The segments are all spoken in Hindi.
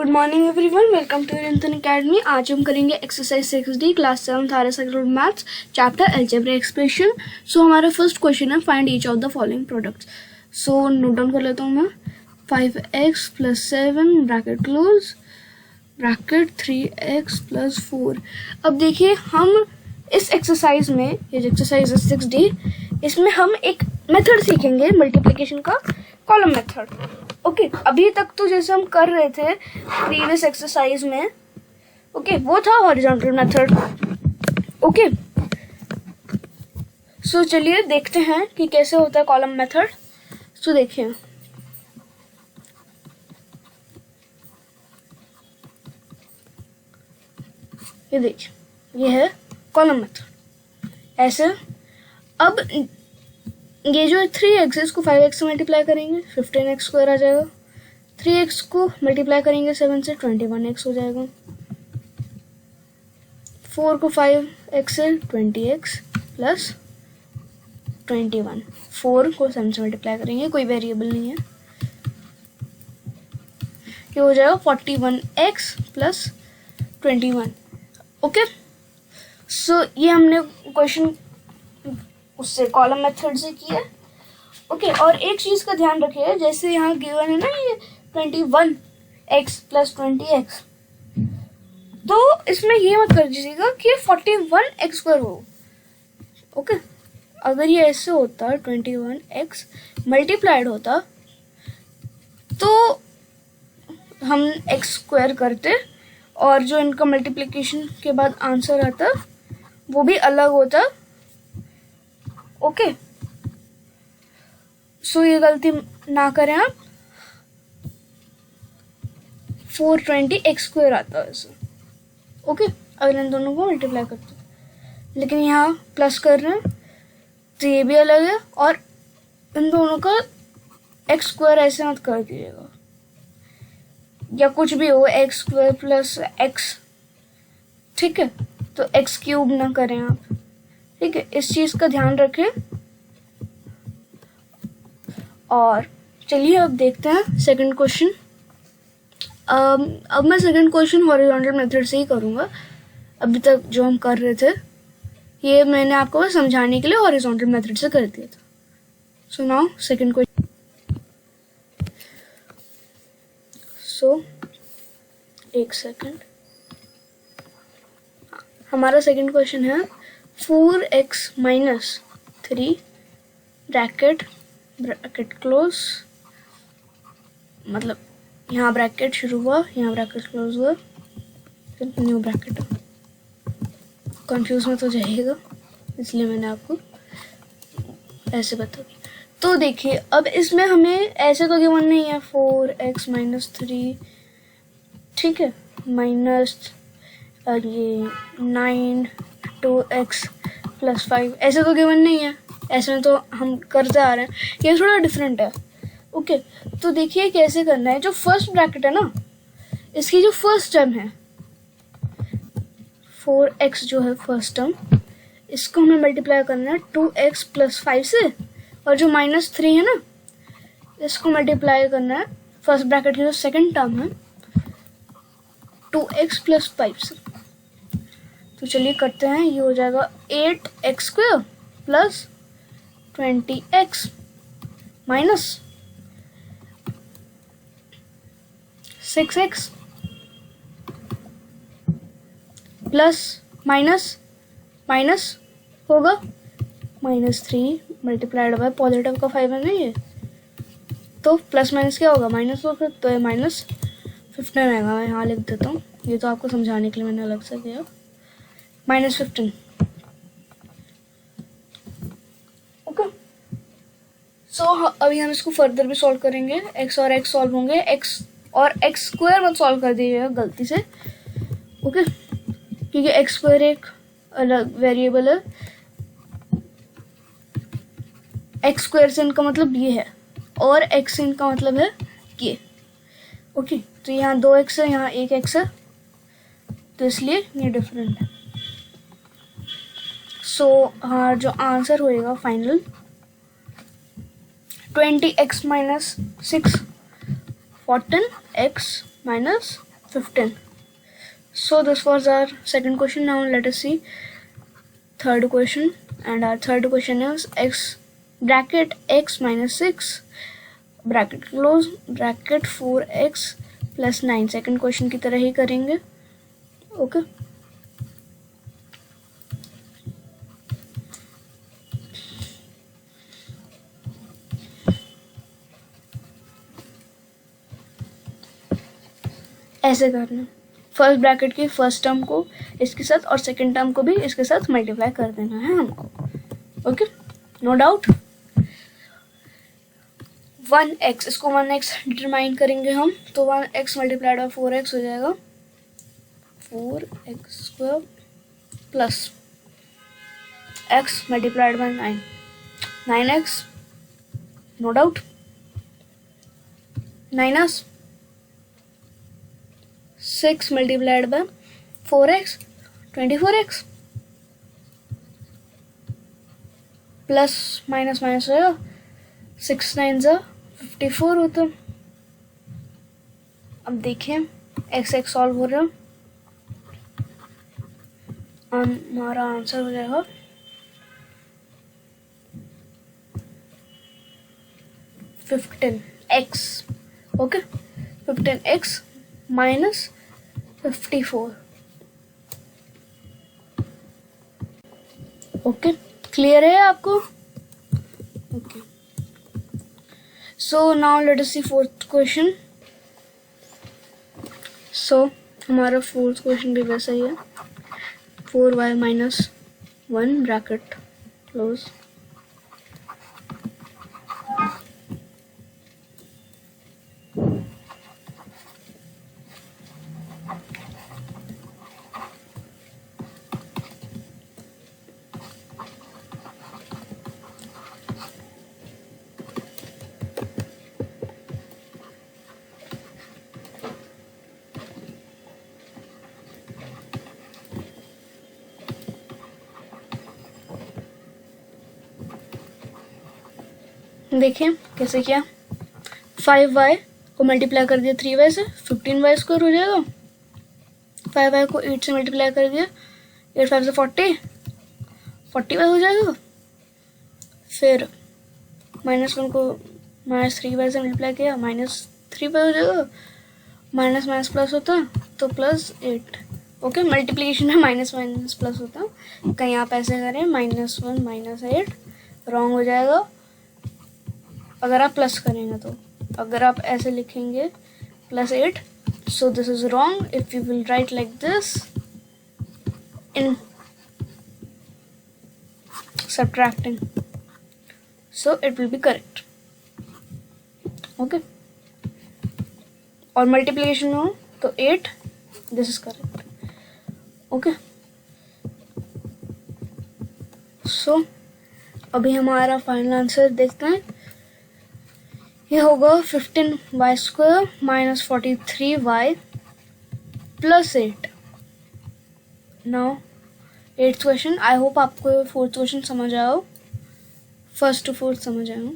Good morning everyone, welcome to Rinthan academy. आज हम करेंगे exercise 6D class 7 higher secondary maths chapter algebra expression. So हमारा फर्स्ट क्वेश्चन है find each of the following products. So note down कर लेता हूँ मैं। 5x + 7 bracket close bracket 3x + 4। अब देखिए हम इस एक्सरसाइज में, ये जो एक्सरसाइज है 6D, इसमें हम एक मेथड सीखेंगे मल्टीप्लिकेशन का, कॉलम मेथड। ओके अभी तक तो जैसे हम कर रहे थे प्रीवियस एक्सरसाइज में, वो था हॉरिजॉन्टल मेथड। ओके सो चलिए देखते हैं कि कैसे होता है कॉलम मेथड। सो देखिए, ये देखिए, ये है कॉलम मेथड। ऐसे अब ये जो 3x है इसको 5x से मल्टीप्लाई करेंगे, 15x² आ जाएगा। 3x को मल्टीप्लाई करेंगे 7 से, 21x हो जाएगा। 4 को 5x से, 20x + 21। 4 को 7 से मल्टीप्लाई करेंगे, कोई वेरिएबल नहीं है, ये हो जाएगा 41x + 21। ओके सो ये हमने क्वेश्चन उससे कॉलम मेथड से किया। ओके और एक चीज का ध्यान रखिए, जैसे यहाँ गिवन है ना ये 21x + 20x, तो इसमें ये मत कर दीजिएगा कि 41x² हो। ओके अगर ये ऐसे होता 21x मल्टीप्लाइड होता तो हम x² करते और जो इनका मल्टीप्लिकेशन के बाद आंसर आता वो भी अलग होता। ओके सो ये गलती ना करें आप। 420x² आता है ऐसे। ओके अगर इन दोनों को मल्टीप्लाई करते, लेकिन यहाँ प्लस कर रहे हैं तो ये भी अलग है, और इन दोनों का x² ऐसे मत कर दीजिएगा, या कुछ भी हो x² + x, ठीक है, तो x³ ना करें आप, ठीक है, इस चीज का ध्यान रखें। और चलिए अब देखते हैं सेकंड क्वेश्चन। अब मैं सेकंड क्वेश्चन हॉरिजॉन्टल मेथड से ही करूँगा। अभी तक जो हम कर रहे थे ये मैंने आपको समझाने के लिए हॉरिजॉन्टल मेथड से कर दिया था। So now second question. So एक सेकंड, हमारा सेकंड क्वेश्चन है 4x - 3 ब्रैकेट क्लोज, मतलब यहाँ ब्रैकेट शुरू हुआ, यहाँ ब्रैकेट क्लोज हुआ, फिर न्यू ब्रैकेट। कंफ्यूज मत हो जाइएगा, इसलिए मैंने आपको ऐसे बता दिया। तो देखिए अब इसमें हमें ऐसे तो गिवन नहीं है 4x - 3, ठीक है, माइनस ये 9 2x + 5, ऐसे तो गिवन नहीं है, ऐसे में तो हम करते आ रहे हैं, ये थोड़ा डिफरेंट है। ओके तो देखिए कैसे करना है। जो फर्स्ट ब्रैकेट है ना, इसकी जो फर्स्ट टर्म है 4x जो है फर्स्ट टर्म, इसको हमें मल्टीप्लाई करना है 2x + 5 से, और जो -3 है ना इसको मल्टीप्लाई करना है फर्स्ट ब्रैकेट की जो सेकंड टर्म है 2x + 5 से। तो चलिए करते हैं, ये हो जाएगा 8x² + 20x - 6x plus minus होगा -3 मल्टीप्लाइड बाय पॉजिटिव का 5 है ना ये, तो प्लस माइनस क्या होगा, माइनस होगा, तो ये -15 आएगा। मैं यहाँ लिख देता हूँ, ये तो आपको समझाने के लिए मैंने अलग से किया, -15। ओके सो अभी हम इसको फर्दर भी सॉल्व करेंगे। x और x सॉल्व होंगे, x और x² मत सॉल्व कर दीजिएगा गलती से, ओके, क्योंकि x² एक अलग वेरिएबल है। x² से इनका मतलब ये है, और x से इनका मतलब है ये। ओके तो यहाँ 2x है, यहाँ 1x है, तो इसलिए ये डिफरेंट है। सो हाँ जो आंसर होएगा final 20x - 6 14x - 15. So this was our second question. Now let us see third question, and our third question is x bracket x minus 6 bracket close bracket 4x plus 9. Second question की तरह ही करेंगे. ओके ऐसे करना. फर्स्ट ब्रैकेट की फर्स्ट टर्म को इसके साथ और सेकेंड टर्म को भी इसके साथ मल्टीप्लाई कर देना है हमको. Okay, no doubt. 1x, इसको 1x डिटरमाइन करेंगे हम, तो 1x मल्टीप्लाइड बाय 4x हो जाएगा 4x square plus x multiplied by 9x, no doubt. 9s 6 multiplied by 4x 24x plus minus minus हो जाएगा 6 9 54 होता. अब देखिए एक्स एक्स सॉल्व हो रहा है, हमारा आंसर हो जाएगा 15x. Okay, 15x minus 54. Okay, clear है आपको? Okay, so now let us see fourth question. so हमारा फोर्थ क्वेश्चन भी वैसा ही है. 4y minus 1 bracket close देखिए कैसे किया. 5y को मल्टीप्लाई कर दिया 3y से, 15y स्क्वायर हो जाएगा. 5y को 8 से मल्टीप्लाई कर दिया, 8 5 से 40y हो जाएगा. फिर -1 को -3y से मल्टीप्लाई किया, -3y हो जाएगा. माइनस माइनस प्लस होता है तो +8. ओके, मल्टीप्लिकेशन में माइनस माइनस प्लस होता है. कहीं आप ऐसे करें -1 -8, रॉन्ग हो जाएगा अगर आप प्लस करेंगे. तो अगर आप ऐसे लिखेंगे +8, so this is wrong. If you will write like this in subtracting, so it will be correct. Okay, और मल्टीप्लिकेशन में हो तो 8, this is correct. Okay, so अभी हमारा फाइनल आंसर देखते हैं. ये होगा 15y square minus 43y plus 8. Now 8th question. I hope आपको 4th क्वेश्चन समझ आया हो, 1st to 4th समझ आया हो.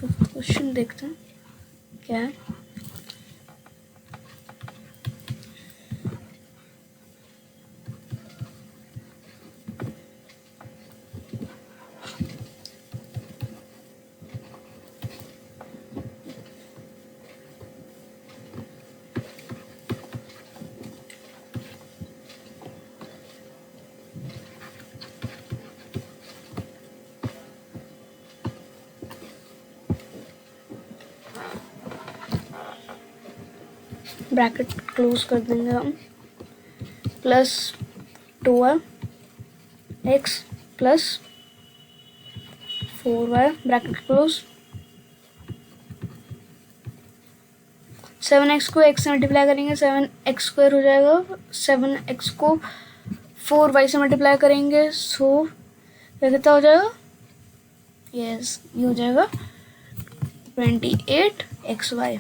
5th क्वेश्चन देखते हैं क्या है. ब्रैकेट क्लोज कर देंगे हम. Plus 2x plus 4y bracket close. 7x को x से मल्टीप्लाई करेंगे 7x स्क्वायर हो जाएगा. 7x को 4y से मल्टीप्लाई करेंगे, सो कितना हो जाएगा. यस, ये हो जाएगा 28xy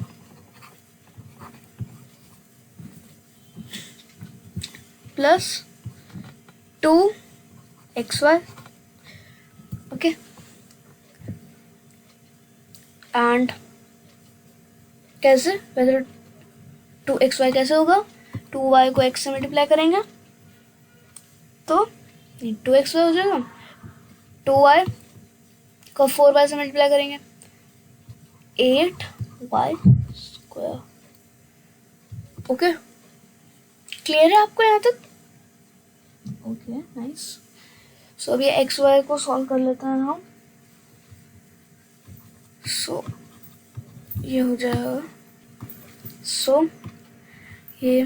plus 2xy. Okay, and कैसे, वैसे 2xy कैसे होगा, 2y को x से मल्टीप्लाई करेंगे तो 2xy हो जाएगा, 2y को 4y से मल्टीप्लाई करेंगे 8y स्क्वायर। ओके, क्लियर है आपको यहाँ तक? Okay, nice. सो अभी एक्स वाई को सॉल्व कर लेते हैं हम। सो ये हो जाएगा, सो ये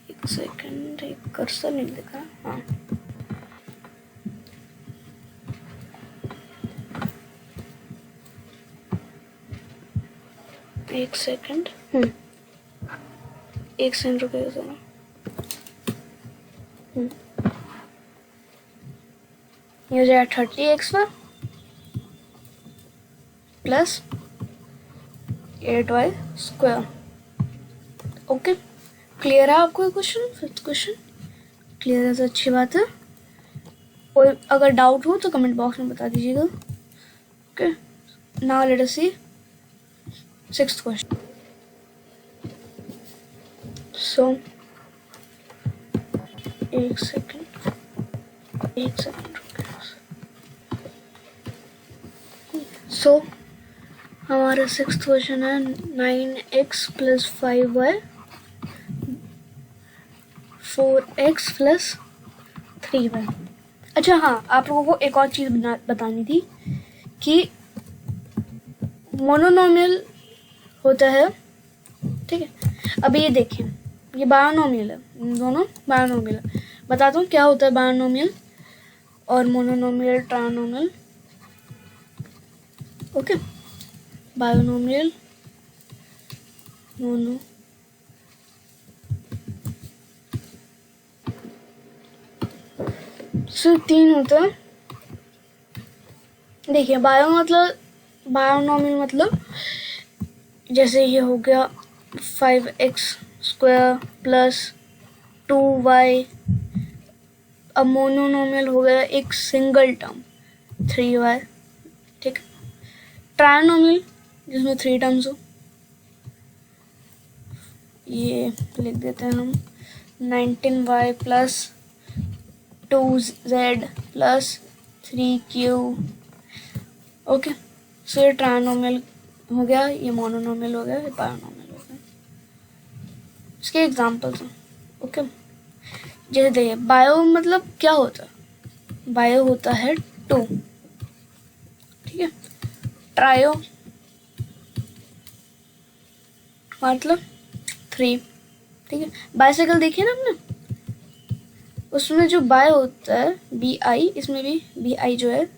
एक सेकंड, एक कर्सर नहीं दिखा, हाँ एक सेकंड, एक सेकंड रुकेगा जरा। ये हो जाएगा 30x plus 8y square. Okay, clear है आपको ये क्वेश्चन? फिफ्थ क्वेश्चन क्लियर है तो अच्छी बात है। कोई अगर डाउट हो तो कमेंट बॉक्स में बता दीजिएगा। ओके, नाउ लेट अस सी सिक्स्थ क्वेश्चन। सो एक सेकंड सो हमारा सिक्स्थ क्वेश्चन है 9x plus 5y 4x plus 3y। अच्छा हाँ, आप लोगों को एक और चीज़ बतानी थी कि मोनोनोमियल होता है, ठीक है। अभी ये देखें, ये बायोनोमियल है, दोनों बायोनोमियल है। बताता हूँ क्या होता है बायोनोमियल और मोनोनोमियल, ट्रायनोमियल। ओके, बायोनोमियल, मोनो, सिर्फ 3 होता है। देखिए बायोनोमियल मतलब जैसे ये हो गया 5x स्क्वायर प्लस 2y। अब मोनोनोमियल हो गया एक सिंगल टर्म 3y, ठीक है। ट्रायनोमियल जिसमें 3 टर्म्स हो, ये लिख देते हैं हम 19y plus 2z plus 3q। Okay, सो ये ट्रायनोमियल हो गया, ये मोनोनोमियल हो गया, ये बायोनोमियल हो गया। इसके एग्जांपल्स हैं। ओके, जैसे देखिए बायो मतलब क्या होता है, बायो होता है 2, ठीक है। ट्रायो मतलब 3, ठीक है। बाइसाइकिल देखिए ना हमने, उसमें जो बाय होता है BI, इसमें भी BI जो है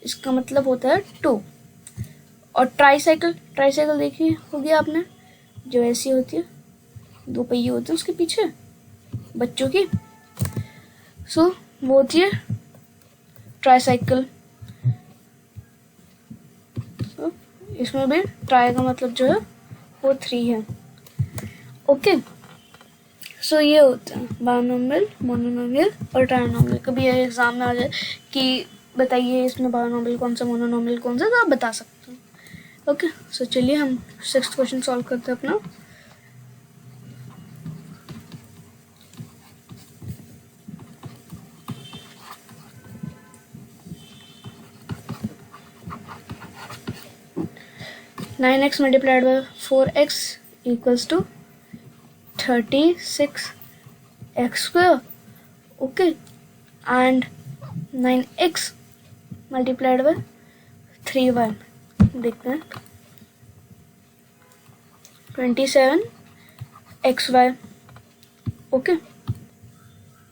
इसका मतलब होता है 2। और ट्राईसाइकिल देखी होगी आपने, जो ऐसी होती है, 2 पहिए होते हैं उसके पीछे बच्चों की, सो वो होती है ट्राईसाइकिल। इसमें भी ट्राई का मतलब जो है वो 3 है। ओके, सो ये होता है बायोनोमियल, मोनोनोमियल और ट्रायनोमियल। कभी एग्जाम में आ जाए कि बताइए इसमें बायोनोमियल कौन सा, मोनोनोमियल कौन सा, तो आप बता सकते हो। ओके, सो चलिए हम सिक्स्थ क्वेश्चन सॉल्व करते हैं अपना। Nine x multiplied by 4x equals to 36x square. Okay, and 9x multiplied by 3y, देखते हैं 27xy। ओके,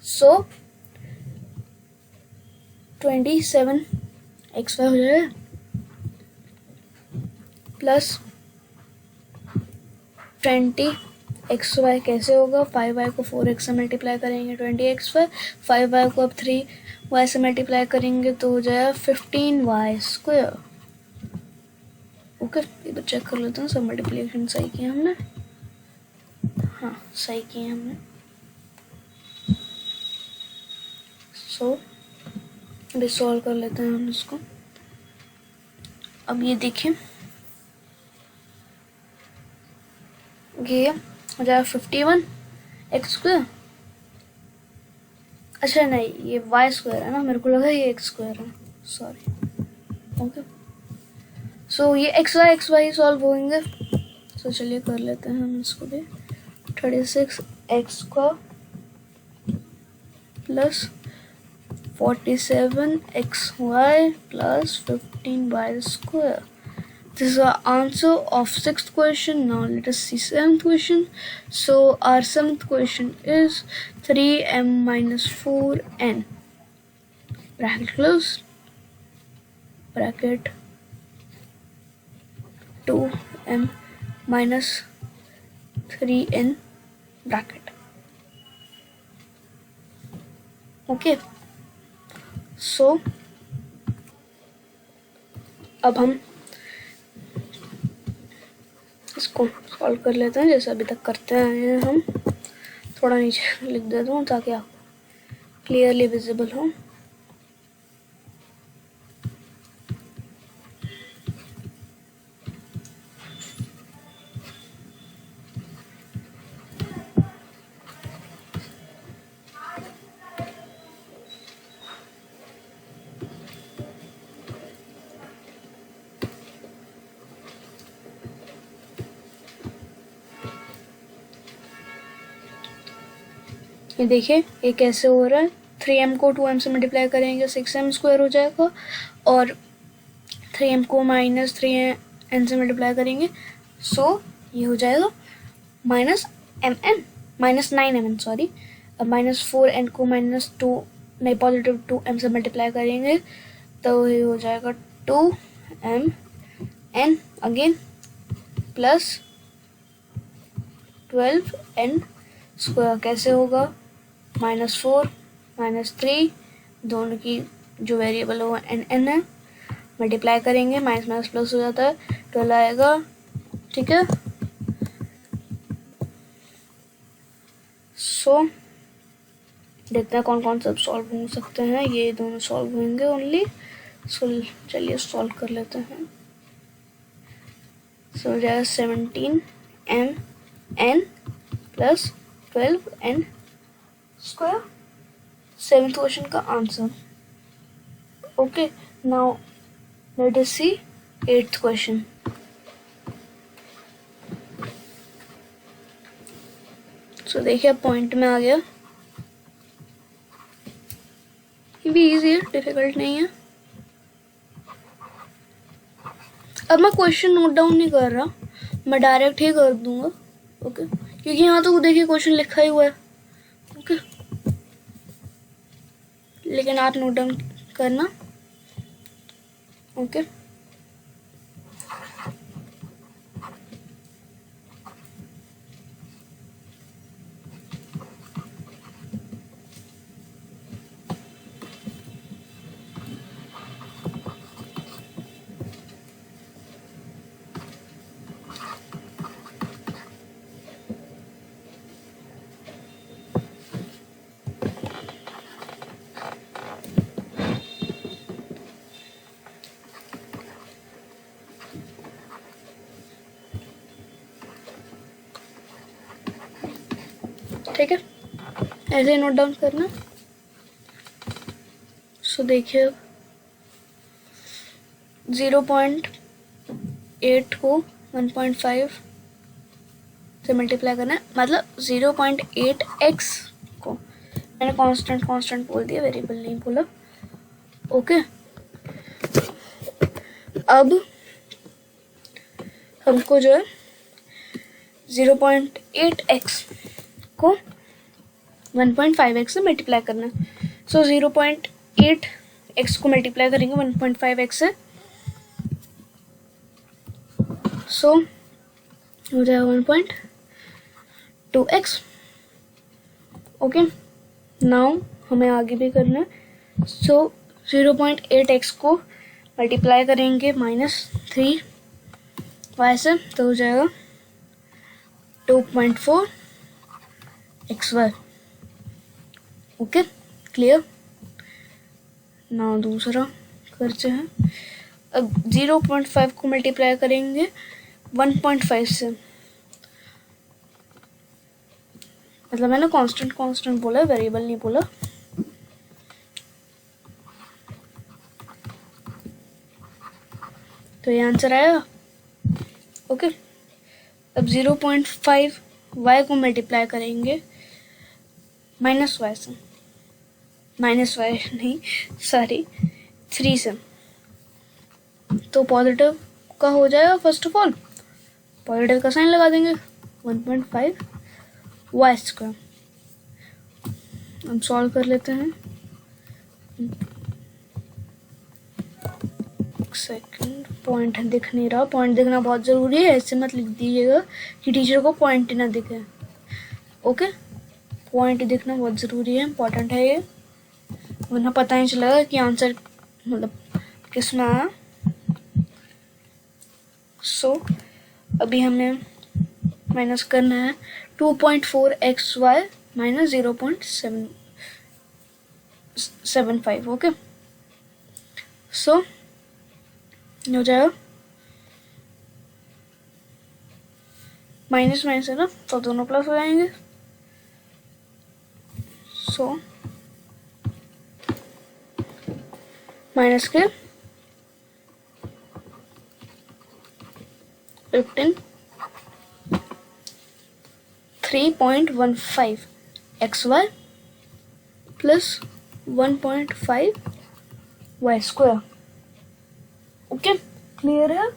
सो 27xy हो जाएगा प्लस 20xy कैसे होगा, 5y को 4x से मल्टीप्लाई करेंगे 20xy, 5y को अब 3y से मल्टीप्लाई करेंगे तो हो जाएगा 15y स्क्वायर। ओके, एक बार चेक कर लेते हैं सब मल्टीप्लिकेशन सही किया हमने, हाँ सही किए हमने। सो अभी सॉल्व कर लेते हैं हम इसको। अब ये देखिए, ये हो जाएगा 51 एक्स स्क्वायर। अच्छा नहीं, ये वाई स्क्वायर है ना, मेरे को लगा ये एक्स स्क्वायर है, सॉरी। ओके, सो ये एक्स वाई सॉल्व होंगे। तो चलिए कर लेते हैं हम इसको भी। 36 x square plus 47 xy plus 15y square. This is our answer of 6th question. Now let us see 7th question. So our 7th question is 3m minus 4n. Bracket close. Bracket 2m minus 3n bracket. Okay. सो अब हम इसको सॉल्व कर लेते हैं जैसे अभी तक करते आए हैं हम। थोड़ा नीचे लिख देता हूँ ताकि आपको क्लियरली विजिबल हो। ये देखिए ये कैसे हो रहा है। 3m को 2m से मल्टीप्लाई करेंगे 6m स्क्वायर हो जाएगा, और 3m को माइनस 3n से मल्टीप्लाई करेंगे सो ये हो जाएगा minus mn minus 9mn sorry. अब माइनस 4n को माइनस 2 नहीं पॉजिटिव 2m से मल्टीप्लाई करेंगे तो ये हो जाएगा 2mn again plus 12n square. कैसे होगा, -4 -3 दोनों की जो वेरिएबल हो n है, मल्टीप्लाई करेंगे माइनस माइनस प्लस हो जाता है 12 आएगा, ठीक है। सो देखते हैं कौन कौन सब सॉल्व हो सकते हैं। ये दोनों सॉल्व होंगे ओनली। सो चलिए सॉल्व कर लेते हैं। सो हो जाएगा 17mn plus 12n square, 7th question का answer. Okay, now let us see 8th question. So देखिए पॉइंट में आ गया। ये भी इजी है, डिफिकल्ट नहीं है। अब मैं क्वेश्चन नोट डाउन नहीं कर रहा, मैं डायरेक्ट ही कर दूंगा। ओके, क्योंकि यहाँ तो देखिए क्वेश्चन लिखा ही हुआ है। ओके, लेकिन आप नोट डाउन करना। ओके, ठीक है, ऐसे नोट डाउन करना। सो देखिए 0.8 को 1.5 से मल्टीप्लाई करना है, मतलब 0.8x को मैंने कांस्टेंट बोल दिया, वेरिएबल नहीं बोला। ओके, अब हमको जो है 0.8x को 1.5x से मल्टीप्लाई करना है। सो 0.8x को मल्टीप्लाई करेंगे 1.5x से, सो हो जाएगा 1.2x। ओके, नाउ हमें आगे भी करना है। सो 0.8x को मल्टीप्लाई करेंगे -3y से, तो हो जाएगा 2.4xy। Okay, clear. नाउ दूसरा करते हैं। अब 0.5 को मल्टीप्लाई करेंगे 1.5 से, मतलब मैंने कांस्टेंट कांस्टेंट बोला, वेरिएबल नहीं बोला। तो ये आंसर आएगा। ओके, अब 0.5 y को मल्टीप्लाई करेंगे माइनस वाई से, माइनस वाई नहीं सॉरी 3 से, तो पॉजिटिव का हो जाएगा। फर्स्ट ऑफ ऑल पॉजिटिव का साइन लगा देंगे, 1.5 वाई स्क्वायर। हम सॉल्व कर लेते हैं। सेकंड, पॉइंट दिख नहीं रहा, पॉइंट दिखना बहुत ज़रूरी है, ऐसे मत लिख दीजिएगा कि टीचर को पॉइंट ही ना दिखे। ओके, पॉइंट दिखना बहुत ज़रूरी है, इंपॉर्टेंट है ये, वरना पता नहीं चलेगा कि आंसर मतलब किस में आया। सो अभी हमें माइनस करना है 2.4xy माइनस 0.775। ओके, सो हो जाएगा माइनस माइनस है ना, तो दोनों प्लस हो जाएंगे। सो माइनस के 15 3.15 xy plus 1.5 y square. Okay, clear है?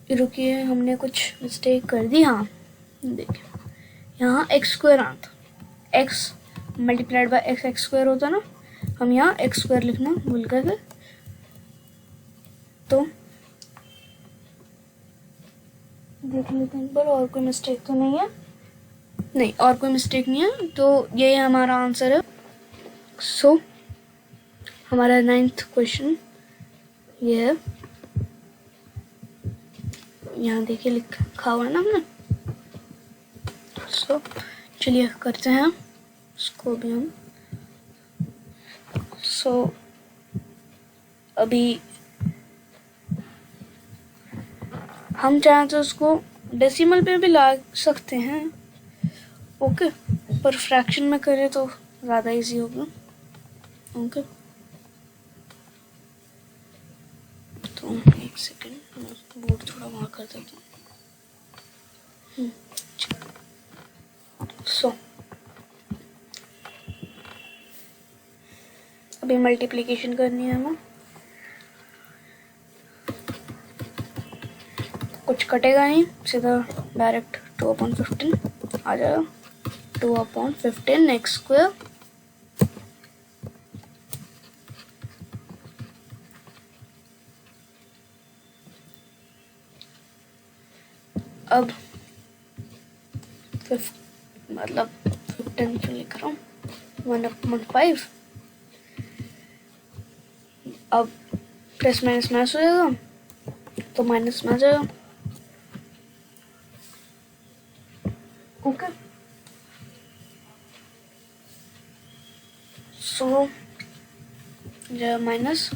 रुकिए, हमने कुछ मिस्टेक कर दी। हाँ देखिए, यहाँ एक्स स्क्वायर आना था, x multiplied bye x, x square होता ना, हम यहाँ एक्स स्क्वायर लिखना भूल गए थे। तो देख लेते हैं एक बार, और कोई मिस्टेक तो नहीं है? नहीं, और कोई मिस्टेक नहीं है, तो ये हमारा आंसर है। सो हमारा 9th क्वेश्चन ये है, यहाँ देखिए लिखा हुआ है ना हमने। सो चलिए करते हैं इसको भी हम। सो अभी हम चाहें तो उसको डेसिमल पे भी ला सकते हैं। ओके, पर फ्रैक्शन में करें तो ज़्यादा इजी होगा। ओके, तो एक सेकेंड, बोर्ड थोड़ा वहाँ कर देता हूँ। सो अभी मल्टीप्लिकेशन करनी है हमें, कुछ कटेगा नहीं, सीधा डायरेक्ट 2/15 आ जाएगा। 2/15 एक्स स्क्वायर अब मतलब 15 क्यों लिख रहा हूँ, 1/5। अब प्लस माइनस माइनस हो जाएगा, तो माइनस में आ जाएगा। ओके, सो जो माइनस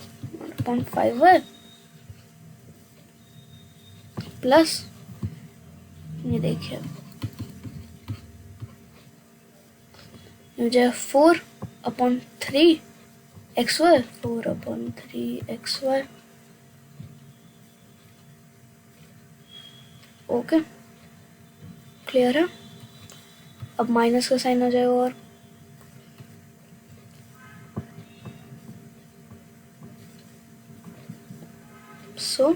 1.5 है प्लस ये देखिए मुझे 4/3 xy, 4/3 xy। ओके, क्लियर है? अब माइनस का साइन आ जाएगा और सो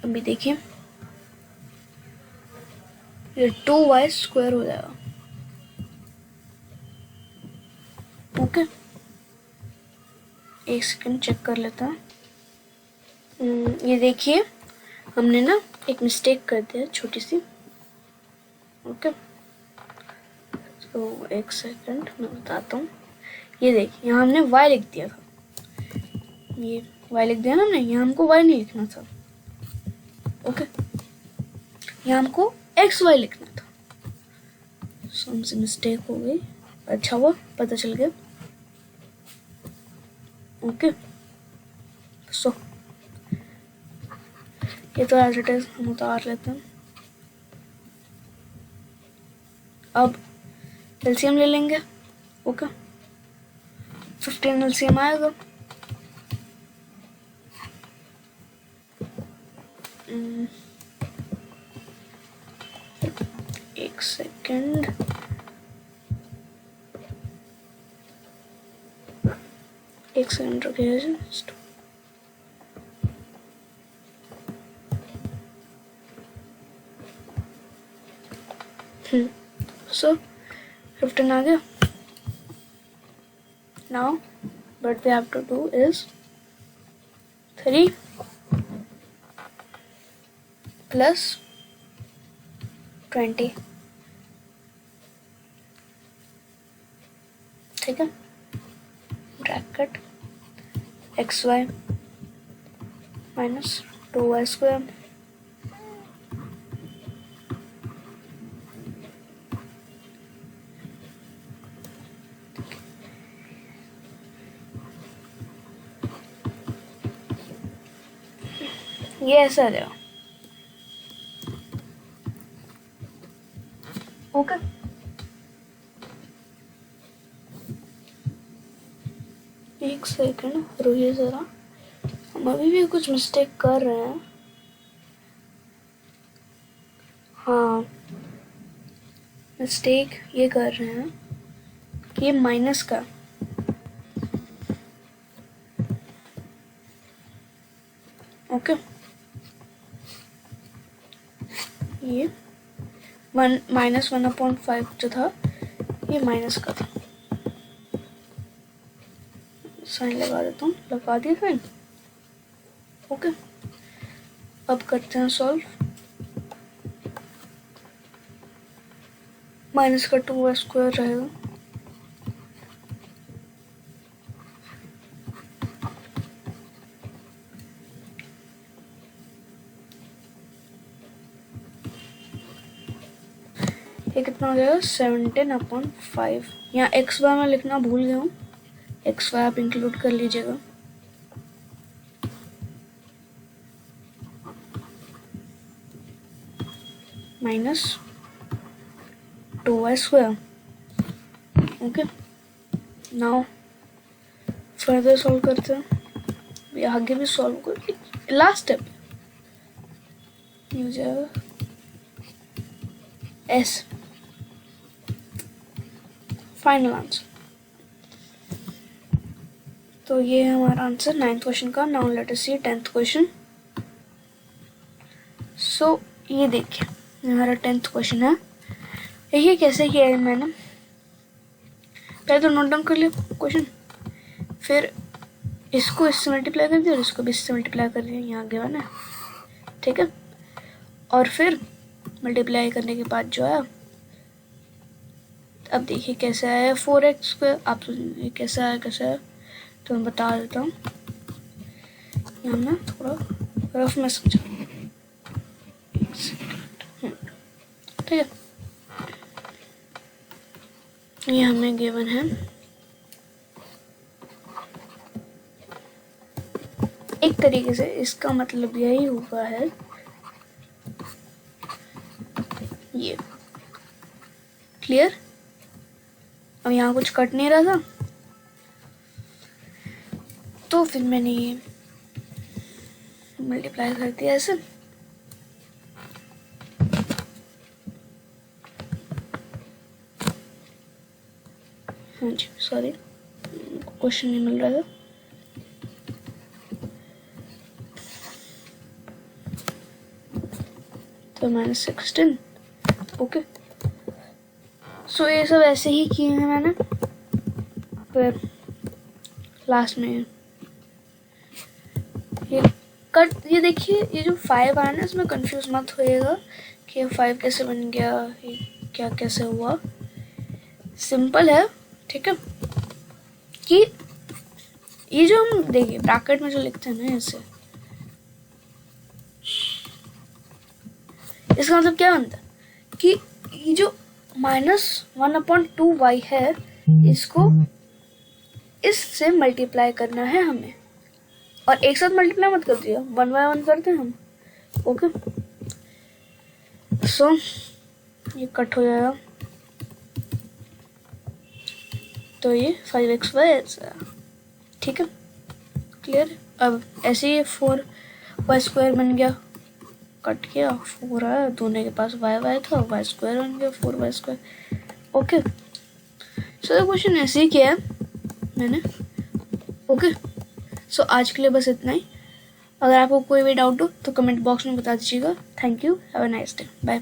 अभी देखिए ये 2y स्क्वायर हो जाएगा। ओके, एक सेकंड चेक कर लेता है। ये देखिए हमने ना एक मिस्टेक कर दिया छोटी सी। ओके, तो एक सेकंड मैं बताता हूँ। ये देखिए यहाँ हमने y लिख दिया था, ये y लिख दिया ना हमने, यहाँ हमको y नहीं लिखना था। ओके, यहाँ हमको xy लिखना था। सो हमसे मिस्टेक हो गई, अच्छा हुआ पता चल गया। ओके, सो ये तो एज इट इज हम उतार लेते हैं। अब एलसीएम ले लेंगे। ओके, 15 एलसीएम आएगा। एक सेकेंड, रुकिए जस्ट। सो 15 आ गया। Now what we have to do is 3 plus 20, ठीक है, bracket xy minus 2y square ये ऐसा आ जाएगा। ओके, एक सेकंड रुकिए जरा, हम अभी भी कुछ मिस्टेक कर रहे हैं। हाँ, मिस्टेक ये कर रहे हैं कि ये माइनस का, ओके, ये -1/5 जो था ये माइनस का था। साइन लगा देता हूँ, लगा दिया साइन। ओके, अब करते हैं सॉल्व। माइनस का 2y स्क्वायर रहेगा, ये कितना हो जाएगा 17/5। यहाँ एक्स वाई में लिखना भूल गया हूँ, एक्स वाई आप इंक्लूड कर लीजिएगा। Minus 2y square. Okay, now further solve करते हैं, ये आगे भी सॉल्व कर। लास्ट स्टेप हो जाएगा एस, फाइनल आंसर। तो ये है हमारा आंसर 9th क्वेश्चन का। नाउ लेट अस सी 10th क्वेश्चन। सो ये देखिए हमारा 10th क्वेश्चन है। देखिए कैसे किया है मैंने, पहले तो नोट डाउन कर लिया क्वेश्चन, फिर इसको इससे मल्टीप्लाई कर दिया और इसको भी इससे मल्टीप्लाई कर दिया, यहाँ गिवन है, ठीक है। और फिर मल्टीप्लाई करने के बाद जो है, अब देखिए कैसे आया 4x स्क्वायर। आप कैसे आया तो मैं बता देता हूँ, यहाँ मैं थोड़ा रफ में समझा, ठीक है। ये हमें गिवन है, एक तरीके से इसका मतलब यही हुआ है, ये क्लियर। अब यहाँ कुछ कट नहीं रहा था, तो फिर मैंने ये मल्टीप्लाई कर दिया ऐसे। हाँ जी, सॉरी क्वेश्चन नहीं मिल रहा था। तो -16, ओके। सो ये सब ऐसे ही किए हैं मैंने, फिर लास्ट में ये कट। ये देखिए ये जो 5 आया ना, इसमें कंफ्यूज मत होइएगा कि 5 कैसे बन गया, ये क्या कैसे हुआ। सिंपल है, ठीक है, कि ये जो हम देखिए ब्रैकेट में जो लिखते हैं ना ऐसे, इसका मतलब क्या बनता है कि ये जो -1/2y है, इसको इससे मल्टीप्लाई करना है हमें, और एक साथ मल्टीप्लाई मत कर दिया, 1 by 1 करते हैं हम। ओके, सो ये कट हो जाएगा, तो ये 5xy ऐसा, ठीक है, क्लियर। अब ऐसे ही 4y² बन गया, कट किया 4 आया, दोनों के पास y था, y² बन गया 4y²। Okay, so the question ऐसे ही किया है मैंने। ओके, सो आज के लिए बस इतना ही। अगर आपको कोई भी डाउट हो तो कमेंट बॉक्स में बता दीजिएगा। Thank you, have a nice day, bye.